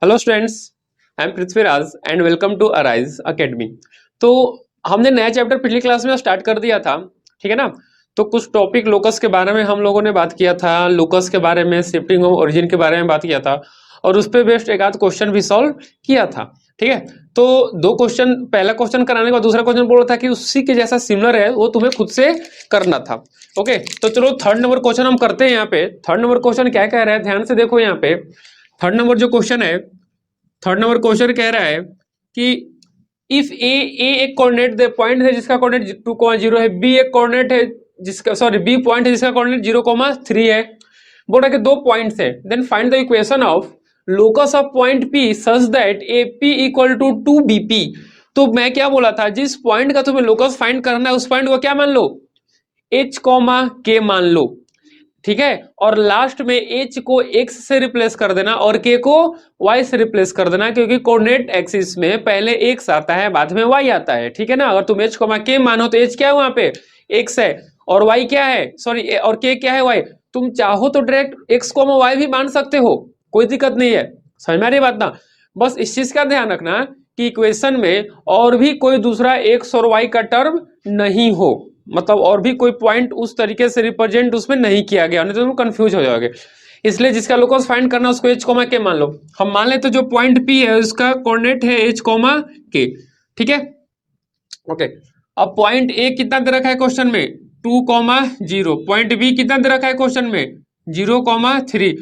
Hello students, I am Prithviraj and welcome to Arise Academy. तो हमने नया चैप्टर पिछली क्लास में स्टार्ट कर दिया था, ठीक है ना। तो कुछ टॉपिक लोकस के बारे में हम लोगों ने बात किया था, लोकस के बारे में, शिफ्टिंग ऑफ ओरिजिन के बारे में बात किया था और उस पर बेस्ड एक आध क्वेश्चन भी सॉल्व किया था, ठीक है। तो दो क्वेश्चन, पहला क्वेश्चन कराने के बाद दूसरा क्वेश्चन बोल रहा था कि उसी के जैसा सिमिलर है वो तुम्हें खुद से करना था। ओके, तो चलो थर्ड नंबर क्वेश्चन हम करते हैं। यहाँ पे थर्ड नंबर क्वेश्चन क्या कह रहा है, ध्यान से देखो। यहाँ पे थर्ड नंबर जो क्वेश्चन है, थर्ड नंबर क्वेश्चन कह रहा है कि इफ ए एक कोऑर्डिनेट दे पॉइंट है जिसका कोऑर्डिनेट 2,0 है, बी एक कोऑर्डिनेट है जिसका बी पॉइंट है जिसका कोऑर्डिनेट 0,3 है। बोल रहा है कि दो पॉइंट्स है, then find the equation of locus of point P such that A P equal to 2 BP। तो मैं क्या बोला था, जिस पॉइंट का तुम्हें लोकस फाइंड करना है उस पॉइंट को क्या मान लो, h, k मान लो, ठीक है। और लास्ट में h को x से रिप्लेस कर देना और k को y से रिप्लेस कर देना, क्योंकि कोऑर्डिनेट एक्सिस में पहले x आता है बाद में y आता है, ठीक है ना। अगर तुम h, k मानो तो h क्या है, वहां पे x है और y क्या है, और k क्या है, y। तुम चाहो तो डायरेक्ट x, y भी मान सकते हो, कोई दिक्कत नहीं है। समझ में आ रही बात ना। बस इस चीज का ध्यान रखना कि इक्वेशन में और भी कोई दूसरा x और y का टर्म नहीं हो, मतलब और भी कोई पॉइंट उस तरीके से रिप्रेजेंट उसमें नहीं किया गया, नहीं तो तुम कंफ्यूज हो जाओगे। इसलिए जिसका लोकस फाइंड करना उसको h, k मान लो। हम मान लेते तो जो पॉइंट P है उसका कोऑर्डिनेट है h, k, ठीक है। ओके, अब पॉइंट A कितना दे रखा है क्वेश्चन में, 2,0। पॉइंट B कितना दे रखा है क्वेश्चन में, 0,3।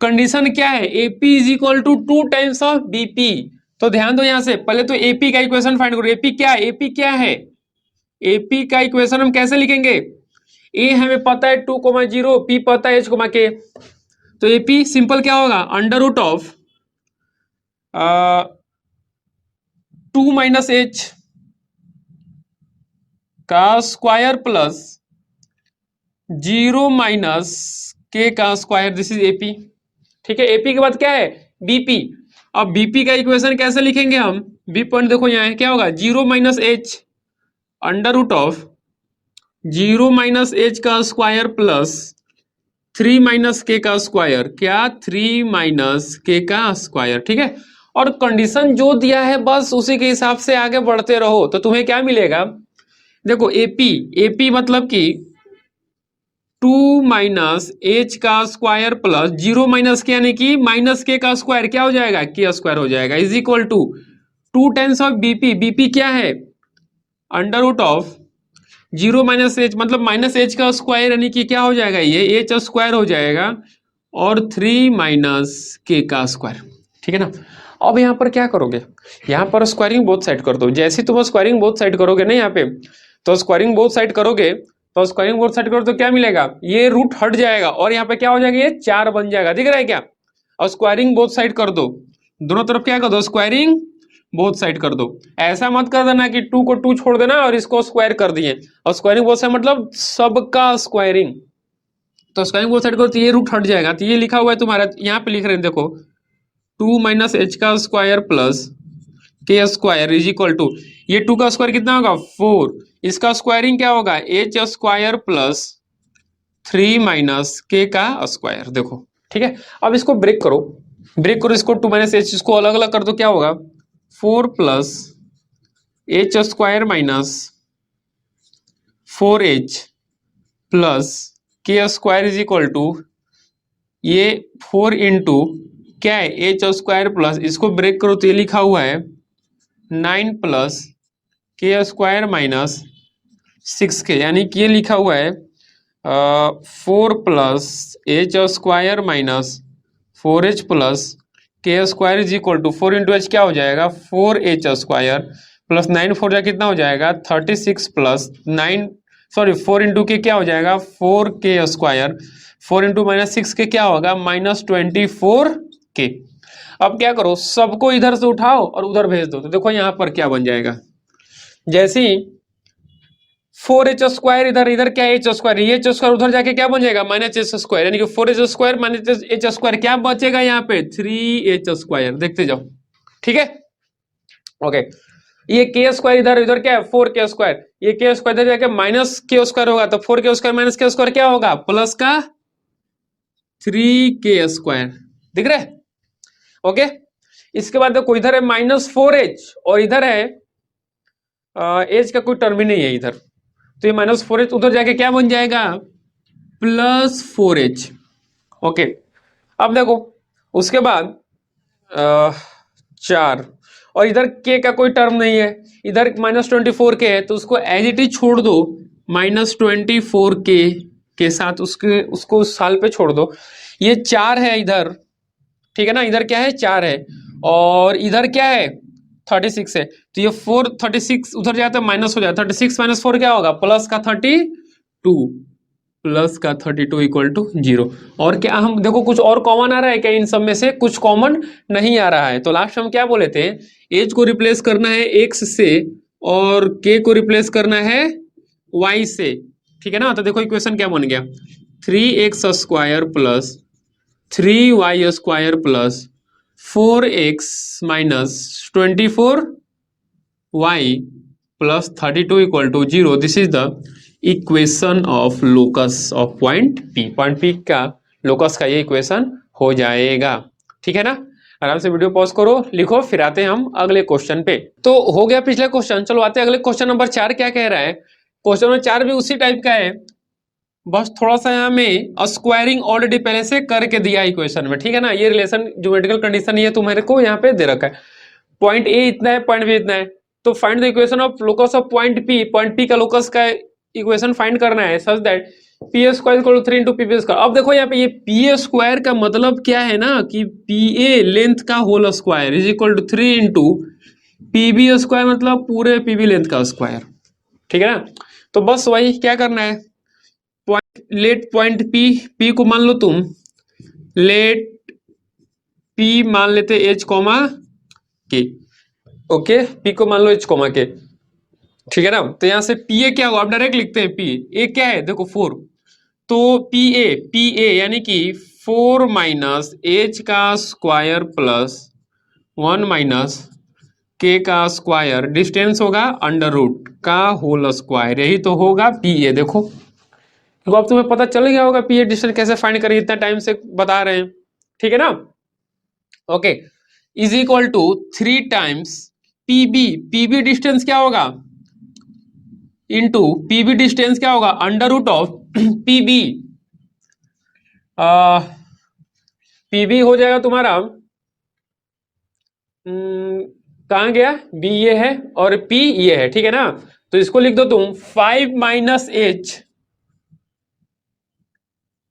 कंडीशन क्या है, AP is equal to 2 times of BP। तो ध्यान दो, यहां से पहले तो AP का इक्वेशन फाइंड करो। AP क्या है, AP क्या है, AP का इक्वेशन हम कैसे लिखेंगे, A हमें पता है 2,0, P पता है h, k। तो AP सिंपल क्या होगा, under root of 2 minus h का स्क्वायर प्लस 0 माइनस k का स्क्वायर, दिस इज AP, ठीक है। AP के बाद क्या है, BP। अब BP का इक्वेशन कैसे लिखेंगे हम, B पॉइंट देखो यहाँ है, क्या होगा, 0 minus h under root of 0 minus h का स्क्वायर प्लस 3 माइनस के का स्क्वायर, क्या 3 माइनस के का स्क्वायर, ठीक है। और कंडीशन जो दिया है बस उसी के हिसाब से आगे बढ़ते रहो तो तुम्हें क्या मिलेगा, देखो AP मतलब कि 2 माइनस एच का स्क्वायर प्लस 0 माइनस के यानी कि माइनस के का स्क्वायर, क्या हो जाएगा, के स्क्वायर हो जाएगा, is equal to 2 times of BP क्या है, under root of 0 minus h मतलब माइनस एच का स्क्वायर यानी कि क्या हो जाएगा, ये एच स्क्वायर हो जाएगा और 3 माइनस के का स्क्वायर, ठीक है ना। अब यहाँ पर क्या करोगे, यहाँ पर स्क्वायरिंग बोथ साइड कर दो। जैसे तुम स्क्वायरिंग बोथ साइड करोगे ना यहाँ पे, तो स्क्वायरिंग बोथ साइड करोगे तो स्क्वायरिंग बोथ साइड करो तो क्या मिलेगा, ये रूट हट जाएगा और यहाँ पे क्या हो जाएगा, ये 4 बन जाएगा, दिख रहा है क्या। और स्क्वायरिंग बोथ साइड कर दो, दोनों तरफ क्या कर दो, स्क्वायरिंग बोथ साइड कर दो। ऐसा मत कर देना कि 2 को 2 छोड़ देना और इसको स्क्वायर कर दिए, और स्क्वायरिंग बोथ साइड मतलब सबका स्क्वायरिंग। तो स्क्वायरिंग बोथ साइड करो तो ये रूट हट जाएगा, तो ये लिखा हुआ है तुम्हारा, यहाँ पे लिख रहे हैं देखो, 2 माइनस एच का square plus k square is equal to, ये 2 का स्क्वायर कितना होगा 4, इसका स्क्वायरिंग क्या होगा H square plus 3 minus k का स्क्वायर, देखो ठीक है। अब इसको ब्रेक करो, इसको 2 माइनस एच, इसको अलग अलग कर दो, क्या होगा 4 plus h square minus 4h plus k square is equal to, ये 4 इंटू क्या है एच स्क्वायर प्लस, इसको ब्रेक करो तो ये लिखा हुआ है 9 plus k square minus 6k, यानी कि ये लिखा हुआ है 4 plus h square minus 4h plus k square is equal to 4 into h क्या हो जाएगा 4h स्क्वायर प्लस 9 4 जा कितना हो जाएगा 36 प्लस 9 4 इंटू के क्या हो जाएगा 4k square, 4 into minus 6k क्या होगा -24k। अब क्या करो, सबको इधर से उठाओ और उधर भेज दो, तो देखो यहां पर क्या बन जाएगा, जैसे ही 4h स्क्वायर इधर, इधर क्या है एच स्क्वायर, ये एच स्क्वायर उधर जाके क्या बन जाएगा -h स्क्वायर, यानी कि 4h square minus h square, क्या बचेगा यहाँ पे 3h स्क्वायर, देखते जाओ, ठीक है। ओके, ये के स्क्वायर इधर, इधर क्या है 4k स्क्वायर, ये के स्क्वायर इधर जाके माइनस के स्क्वायर होगा, तो 4k square minus k square क्या होगा प्लस का 3k स्क्वायर, दिख रहा है। ओके, इसके बाद देखो इधर है -4h और इधर है एज का कोई टर्म ही नहीं है इधर, तो ये -4h उधर जाके क्या बन जाएगा +4h। ओके, अब देखो उसके बाद 4 और इधर k का कोई टर्म नहीं है, इधर -24 k है तो उसको एज इट इज छोड़ दो, -24 k के साथ उसको उस साल पे छोड़ दो। ये 4 है इधर, ठीक है ना, इधर क्या है 4 है और इधर क्या है 36 है, तो ये 36 उधर जाता है माइनस हो जाता है, 36 - 4 क्या होगा प्लस का 32 इक्वल टू 0। और क्या हम देखो कुछ और कॉमन आ रहा है क्या, इन सब में से कुछ कॉमन नहीं आ रहा है, तो लास्ट हम क्या बोले थे, एज को रिप्लेस करना है x से और k को रिप्लेस करना है y से, ठीक है ना। तो देखो इक्वेशन क्या बन गया 3x square plus 3y square plus 4x minus 24y plus 32 equal to 0। This is the equation of locus of point P का लोकस का ये इक्वेशन हो जाएगा, ठीक है ना। आराम से वीडियो पॉज करो, लिखो, फिर आते हैं हम अगले क्वेश्चन पे। तो हो गया पिछले क्वेश्चन, चलो आते हैं अगले क्वेश्चन नंबर 4 क्या कह रहा है। क्वेश्चन नंबर 4 भी उसी टाइप का है, बस थोड़ा सा यहाँ में स्क्वायरिंग ऑलरेडी पहले से करके दिया इक्वेशन में, ठीक है ना। ये रिलेशन ज्योमेट्रिकल कंडीशन ये तुम्हारे को यहाँ पे दे रखा है, पॉइंट ए इतना है पॉइंट बी इतना है, तो find the equation of locus of point P का लोकस का इक्वेशन फाइंड करना है such that P A square equal to 3 into P B square. अब देखो यहाँ पे ये पी ए स्क्वायर का मतलब क्या है ना कि पी ए लेंथ का whole square is equal to 3 into P B square, मतलब पूरे पी बी लेंथ का स्क्वायर, ठीक है ना। तो बस वही क्या करना है, लेट पॉइंट पी को मान लो तुम, लेट पी मान लेते एच कॉमा के, ओके, पी को मान लो एच कॉमा के, ठीक है ना। तो यहां से पी ए क्या होगा, आप डायरेक्ट लिखते हैं पी ए क्या है, देखो 4, तो पी ए यानी कि 4 माइनस एच का स्क्वायर प्लस 1 माइनस के का स्क्वायर, डिस्टेंस होगा अंडर रूट का होल स्क्वायर, यही तो होगा पी ए। देखो तो अब तुम्हें पता चल गया होगा पी ए डिस्टेंस कैसे फाइंड करें, इतना टाइम से बता रहे हैं, ठीक है ना। Okay, is equal to 3 times PB distance क्या होगा इंटू पीबी डिस्टेंस क्या होगा under root of PB, PB हो जाएगा तुम्हारा कहाँ गया, बी ये है और पी ये है, ठीक है ना। तो इसको लिख दो तुम 5 माइनस एच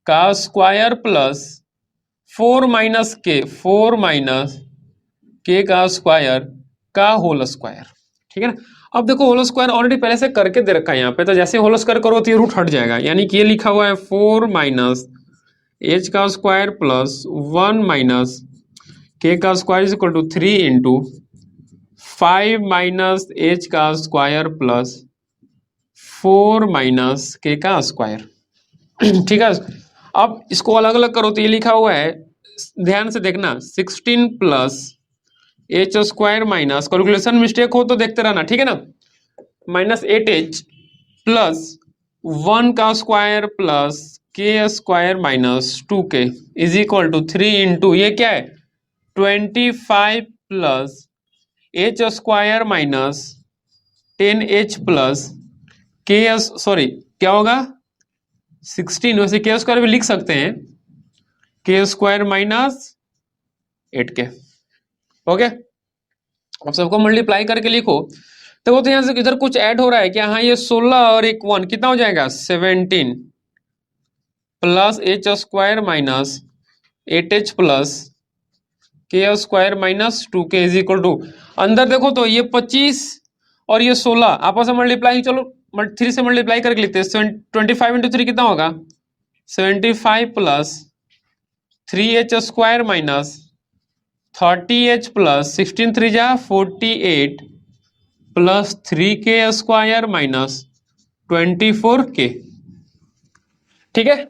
का स्क्वायर प्लस 4 माइनस के का स्क्वायर का होल स्क्वायर, ठीक है ना। अब देखो होल स्क्वायर ऑलरेडी पहले से करके दे रखा है यहाँ पे, तो जैसे होल स्क्वायर करो तो ये रूट हट जाएगा, यानी कि ये लिखा हुआ है 4 माइनस एच का स्क्वायर प्लस 1 माइनस के का square is equal to 3 into 5 minus h का स्क्वायर प्लस 4 माइनस के का स्क्वायर, ठीक है। अब इसको अलग अलग करो तो ये लिखा हुआ है, ध्यान से देखना 16 plus h square minus, calculation mistake हो तो देखते रहना, ठीक है ना, माइनस 8h प्लस 1 का square plus k square minus 2k is equal to 3 into ये क्या है 25 plus h square minus 10h plus k sorry क्या होगा 16, वैसे के स्क्वायर भी लिख सकते हैं, के स्क्वायर माइनस 8k, ओके। अब सबको मल्टीप्लाई करके लिखो, तो वो तो यहाँ से इधर कुछ ऐड हो रहा है क्या, हाँ ये 16 और एक 1 कितना हो जाएगा 17 plus h square minus 8h plus k square minus 2k is equal to, अंदर देखो तो ये 25 और ये 16 आपस में मल्टीप्लाई, चलो 3 से मल्टीप्लाई करके लिखते हैं, 25 इंटू 3 कितना होगा 75 plus 3h square minus 30h plus 16 3 जा 48 plus 3k square minus 24k, ठीक है।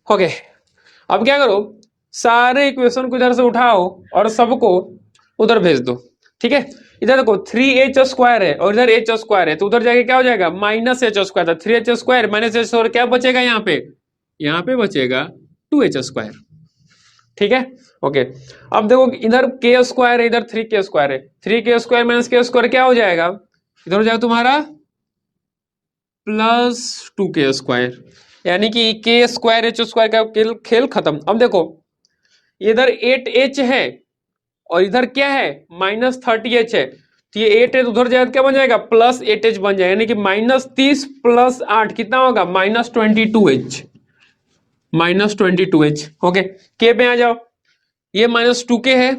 ओके, अब क्या करो सारे इक्वेशन को इधर से उठाओ और सबको उधर भेज दो, ठीक है। इधर देखो 3h स्क्वायर है और इधर h स्क्वायर है, तो उधर जाके क्या हो जाएगा माइनस h स्क्वायर था, 3h square minus h square क्या बचेगा यहाँ पे बचेगा 2h स्क्वायर, ठीक है, ओके। अब देखो इधर के स्क्वायर है, इधर 3k² है, 3k² माइनस k² क्या हो जाएगा, इधर हो जाएगा तुम्हारा +2k², यानी कि k²h² का खेल खत्म। अब देखो इधर 8h है और इधर क्या है -30h है, तो ये 8h उधर जाएगा क्या बन जाएगा +8h बन जाएगा, यानी कि -30 + 8 कितना होगा -22h, -22h। ओके, के पे आ जाओ, ये -2k है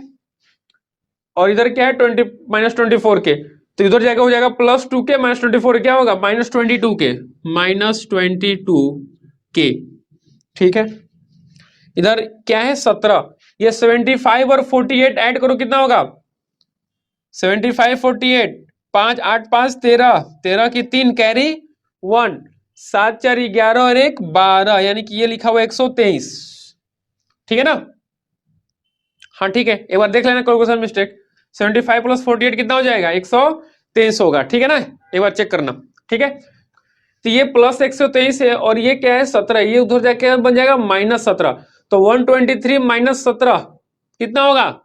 और इधर क्या है -24k, तो इधर जाएगा हो जाएगा +2k -24 क्या होगा -22k, -22k। ठीक है, इधर क्या है 17, ये 75 और 48 ऐड करो कितना होगा 75 48, 5 8 5 13, 13 की 3 कैरी 1, 7 4 11 और 1 12, यानी कि ये लिखा हुआ 123। ठीक है ना, हाँ ठीक है, एक बार देख लेना कोई क्वेश्चन मिस्टेक। 75 + 48 कितना हो जाएगा 123 होगा, ठीक है ना, एक बार चेक करना। ठीक है, तो ये +123 है और ये क्या है 17, ये उधर जाके बन जाएगा -17, तो 123 - 17 कितना होगा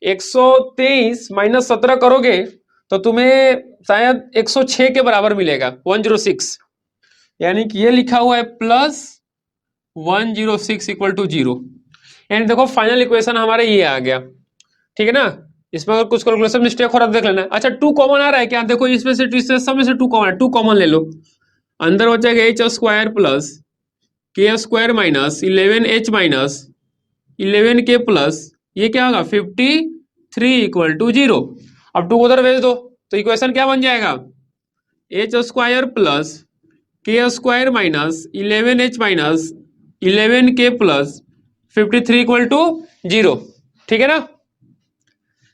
123 - 17 करोगे तो तुम्हें शायद 106 के बराबर मिलेगा, 106, यानी कि ये लिखा हुआ है +106 = 0, यानी देखो फाइनल इक्वेशन हमारा ये आ गया। ठीक है ना, इसमें अगर कुछ कैलकुलेशन मिस्टेक हो रहा है देख लेना। अच्छा 2 कॉमन आ रहा है क्या, देखो इसमें से इससे सब में से 2 कॉमन है, 2 कॉमन ले लो, अंदर हो जाएगा h² + k² - 11h - 11k plus ये क्या होगा 53 = 0। अब 2 उधर भेज दो तो इक्वेशन क्या बन जाएगा h² + k² - 11h - 11k plus 53 = 0। ठीक है ना,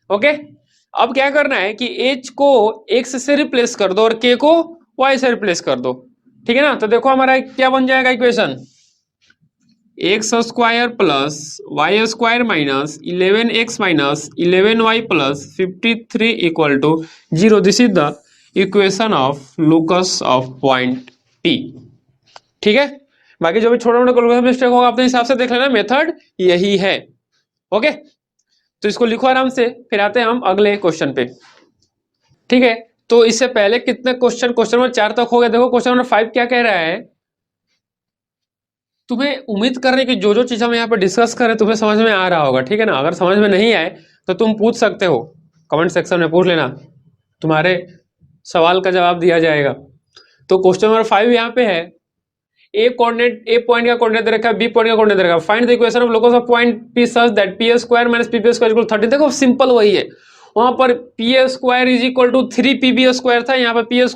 ओके। अब क्या करना है कि h को x से रिप्लेस कर दो और k को y से रिप्लेस कर दो। ठीक है ना, तो देखो हमारा क्या बन जाएगा equation x² + y² - 11x - 11y + 53 = 0। This is the equation of locus of point P। ठीक है, बाकी जो भी छोटा मोटा कैलकुलेशन मिस्टेक होगा अपने हिसाब से देख लेना, मेथड यही है। ओके, तो इसको लिखो आराम से, फिर आते हैं हम अगले क्वेश्चन पे। ठीक है, तो इससे पहले कितने क्वेश्चन नंबर 4 तक हो गए, देखो क्वेश्चन नंबर 5 क्या कह रहा है, तुम्हें उम्मीद कर रहे कि जो जो चीज हम यहाँ पे डिस्कस करें तुम्हें समझ में आ रहा होगा। ठीक है ना, अगर समझ में नहीं आए तो तुम पूछ सकते हो, कमेंट सेक्शन में पूछ लेना, तुम्हारे सवाल का जवाब दिया जाएगा। तो क्वेश्चन नंबर 5 यहाँ पे है, ए पॉइंट का कोऑर्डिनेट दे रखा है, बी पॉइंट का कोऑर्डिनेट दे रखा है, find the equation of locus of point P such that p² - pp² = 30। देखो सिंपल वही है, वहां पर p² = 3pb² था, यहाँ पर p² -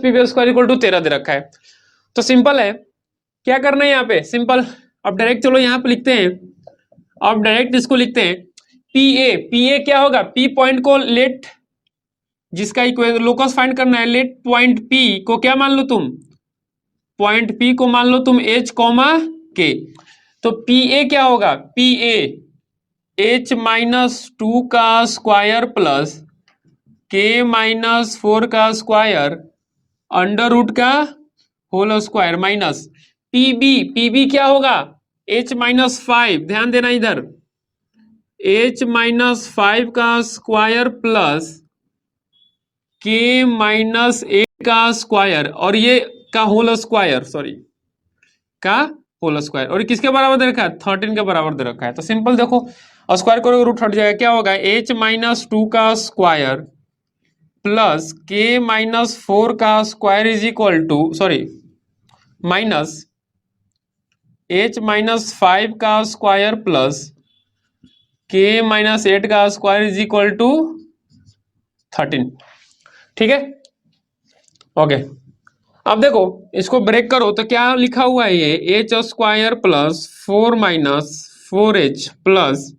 pp² = 13 दे रखा है। तो सिंपल है, क्या करना है यहाँ पे सिंपल, अब डायरेक्ट चलो यहाँ पे लिखते हैं, अब डायरेक्ट इसको लिखते हैं पी ए क्या होगा, पी पॉइंट को लेट, जिसका इक्वेशन लोकस फाइंड करना है, लेट पॉइंट पी को क्या मान लो तुम, पॉइंट पी को मान लो तुम h, k। तो पी ए क्या होगा, पी ए h-2 का स्क्वायर प्लस k-4 का स्क्वायर अंडर रूट का होल स्क्वायर माइनस पीबी क्या होगा h-5, ध्यान देना इधर, h-5 का स्क्वायर प्लस k-8 का स्क्वायर और ये का होल स्क्वायर, सॉरी का होल स्क्वायर, और किसके बराबर दे रखा है 13 के बराबर दे रखा है। तो सिंपल देखो स्क्वायर करोगे रूट हट जाएगा, क्या होगा h-2 का स्क्वायर प्लस k-4 का square is equal to, sorry minus h-5 का स्क्वायर प्लस k-8 का स्क्वायर इज इक्वल टू 13। ठीक है, ओके। अब देखो इसको ब्रेक करो तो क्या लिखा हुआ है, ये h² plus 4 minus 4h plus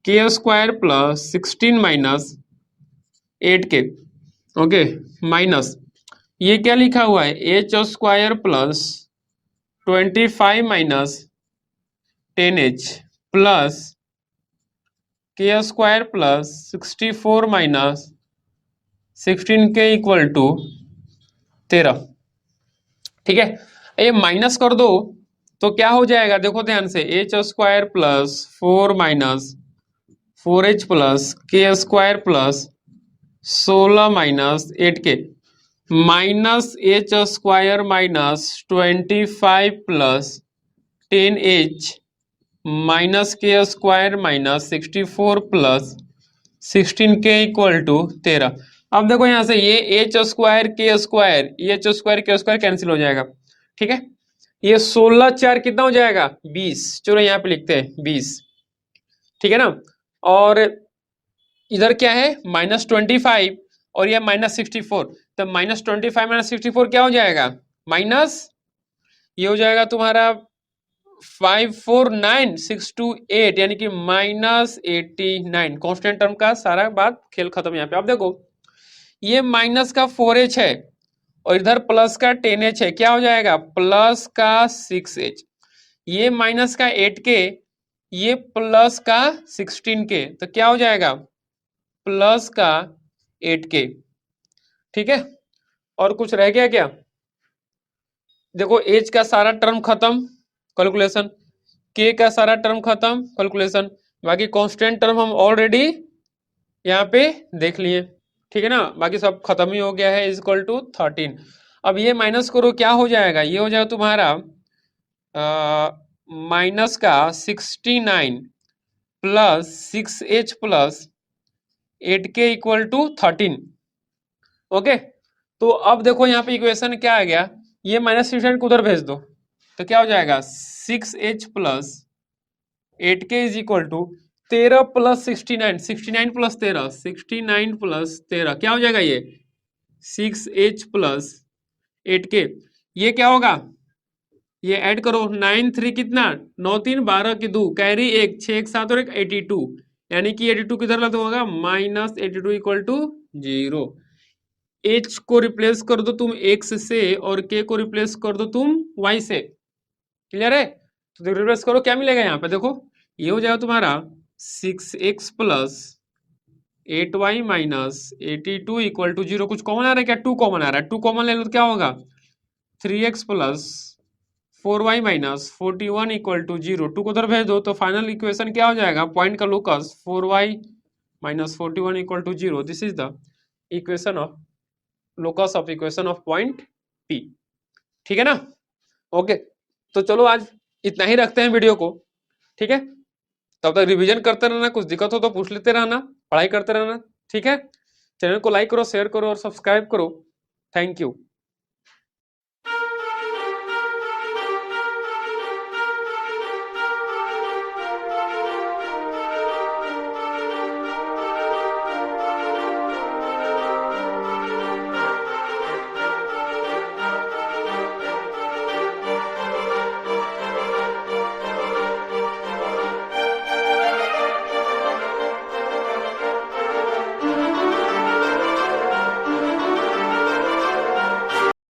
k² plus 16 minus 8k, okay, minus ये क्या लिखा हुआ है h² plus 25 minus 10h plus k² plus 64 minus 16k = 13। ठीक है, ये माइनस कर दो तो क्या हो जाएगा देखो ध्यान से, h square plus 4 minus 4h plus k square plus 16 minus 8k minus h square minus 25 plus 10h minus k square minus 64 plus 16k equal to 13। अब देखो यहां से ये एच स्क्वायर के स्क्वायर, ये h square k square cancel हो जाएगा, ठीक है। ये 16 4 कितना हो जाएगा 20, चलो यहाँ पे लिखते हैं 20, ठीक है ना। और इधर क्या है -25 और ये -64, तो -25 -64 क्या हो जाएगा माइनस, ये हो जाएगा तुम्हारा 549,628 यानी कि -89। कांस्टेंट टर्म का सारा बात खेल खत्म यहाँ पे। अब देखो ये माइनस का 4h है और इधर प्लस का 10h है, क्या हो जाएगा प्लस का 6h, ये माइनस का 8k, ये प्लस का 16k, तो क्या हो जाएगा प्लस का 8k, ठीक है। और कुछ रह गया क्या, देखो एच का सारा टर्म खत्म कैलकुलेशन, के का सारा टर्म खत्म कैलकुलेशन, बाकी कांस्टेंट टर्म हम ऑलरेडी यहाँ पे देख लिए, ठीक है ना, बाकी सब खत्म ही हो गया है, इज इक्वल टू 13। अब ये माइनस करो क्या हो जाएगा, ये हो जाएगा तुम्हारा माइनस का 69 plus 6h plus 8k equal to 13। Okay, तो अब देखो यहाँ पे इक्वेशन क्या आ गया, ये माइनस को उधर भेज दो तो क्या हो जाएगा 6h plus 8k is equal to 13 plus 69, 69 plus 13, 69 plus 13 क्या हो जाएगा ये 6h प्लस 8k, ये क्या होगा ये ऐड करो 9 3 कितना 9 3 12 की 2 कैरी 1 6 1 7 और 1 82, यानी कि 82 किधर लग होगा -82 इक्वल टू 0। एच को रिप्लेस कर दो तुम x से और k को रिप्लेस कर दो तुम y से, क्लियर है। तो रिप्लेस करो क्या मिलेगा यहाँ पे देखो, ये हो जाएगा तुम्हारा 6x plus 8y minus 82 equal to 0। कुछ कॉमन आ रहा है क्या, 2 कॉमन आ रहा है, 2 कॉमन ले लो तो क्या होगा 3x plus 4y minus 41 equal to 0। 2 को उधर भेज दो तो फाइनल इक्वेशन क्या हो जाएगा, पॉइंट का locus 4y minus 41 equal to 0। This is the equation of locus of equation of point P, ठीक है ना। ओके, तो चलो आज इतना ही रखते हैं वीडियो को, ठीक है। तब तक रिवीजन करते रहना, कुछ दिक्कत हो तो पूछ लेते रहना, पढ़ाई करते रहना, ठीक है। चैनल को लाइक करो, शेयर करो और सब्सक्राइब करो। Thank you.